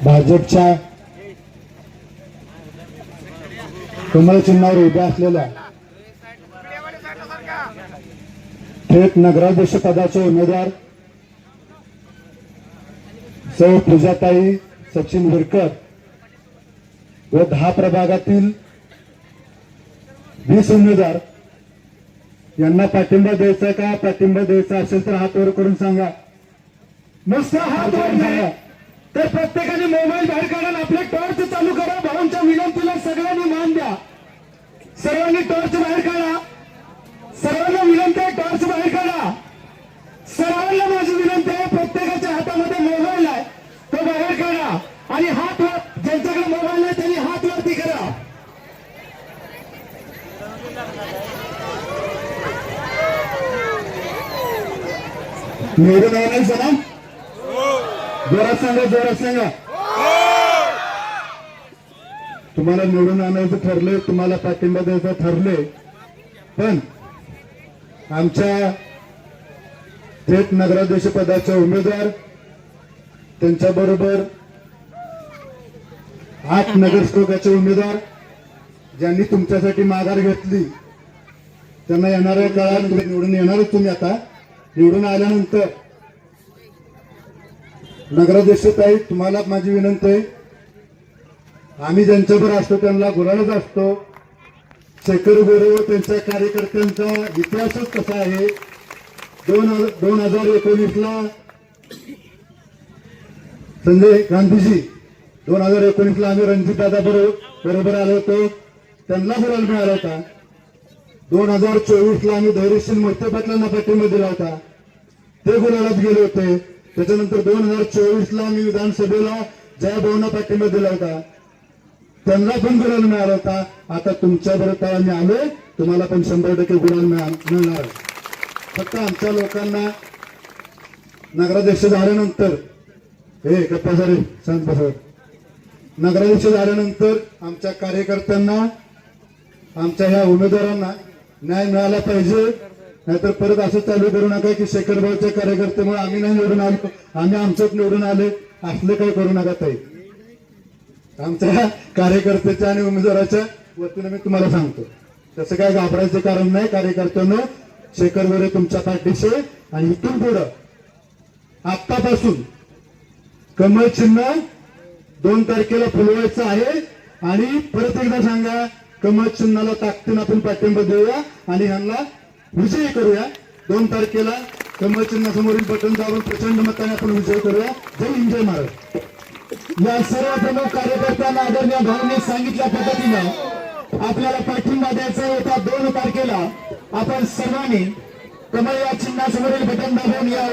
भाजपच्या कमळ चिन्हावर उभ्या असलेल्या थेट नगराध्यक्ष पदाचे उमेदवार सौ पूजाताई सचिन विरकर व 10 प्रभागातील 20 उमेदवार यांना पाठिंबा द्यायचा का? पाठिंबा द्यायचा असेल तर हात वर करून सांगा. नुसता हात वर नाही तर प्रत्येकाने मोबाईल बाहेर काढा, आपले टॉर्च चालू करा. भाऊंच्या विनंतीला सगळ्यांनी मान द्या. सर्वांनी टॉर्च बाहेर काढा. सर्वांना विनंती आहे, टॉर्च बाहेर काढा. सर्वांना माझी विनंती आहे, प्रत्येकाच्या हातामध्ये मोबाईल आहे तो बाहेर काढा आणि हात वर, ज्यांच्याकडे मोबाईल आहे त्यांनी हात वरती करा. निवडून आणायचं ना? जोरात सांगा, जोरात सांगा. तुम्हाला निवडून आणायचं ठरले, तुम्हाला पाठिंबा द्यायचा ठरले, पण आमच्या थेट नगराध्यक्ष पदाचे उमेदवार त्यांच्याबरोबर 8 नगरसेवकाचे उमेदवार ज्यांनी तुमच्यासाठी माघार घेतली त्यांना येणाऱ्या काळात निवडून येणारच. तुम्ही आता निवडून आल्यानंतर नगराध्यक्ष ताई, तुम्हाला माझी विनंती आहे, आम्ही ज्यांच्याबरोबर असतो त्यांना गुलालच असतो. शेखर गोरे व त्यांच्या कार्यकर्त्यांचा इतिहासच कसा आहे. 2019ला संजय गांधीजी, 2019ला आम्ही रणजितदादा बरोबर आलो होतो, त्यांना गुलाल मिळाला होता. 2024ला आम्ही धैर्यशील मोहिते पाटलांना पाठिंबा दिला होता, ते गुलालात गेले होते. त्याच्यानंतर 2024ला आम्ही विधानसभेला जयभाऊंना पाठिंबा दिला होता, त्यांना पण गुलाल मिळाला होता. आता तुमच्या बरोबर आम्ही आलोय, तुम्हाला पण 100% गुलाल मिळणार. फक्त आमच्या लोकांना नगराध्यक्ष झाल्यानंतर, हे गप्पा सारे शांत बसा, नगराध्यक्ष झाल्यानंतर आमच्या कार्यकर्त्यांना, आमच्या ह्या उमेदवारांना न्याय मिळाला पाहिजे. नाहीतर परत असं चालू करू नका की शेखरभाऊच्या कार्यकर्त्यामुळे आम्ही नाही निवडून आलो, आम्ही आमच्यात निवडून आले, असले काही करू नका ताई. आमच्या कार्यकर्त्याच्या आणि उमेदवाराच्या वतीने मी तुम्हाला सांगतो, तसं काय घाबरायचं कारण नाही. कार्यकर्त्यांनो, शेखर गोरे तुमच्या पाठीशी, आणि इथून पुढं आतापासून कमळ चिन्ह 2 तारखेला फुलवायचं आहे. आणि परत एकदा सांगा, कमळ चिन्हाला ताकदीने आपण पाठिंबा देऊया आणि ह्यांना विजयी करूया. 2 तारखेला कमळ चिन्हासमोरील बटन दाबून प्रचंड मताने आपण विजय करूया. जय हिंद, जय महाराष्ट्र. या सर्व प्रमुख कार्यकर्त्यांना आदरणीय भाऊंनी सांगितल्या पद्धतीनं आपल्याला पाठिंबा द्यायचा होता. 2 तारखेला आपण सर्वांनी कमळ या चिन्हासमोरील बटन दाबून या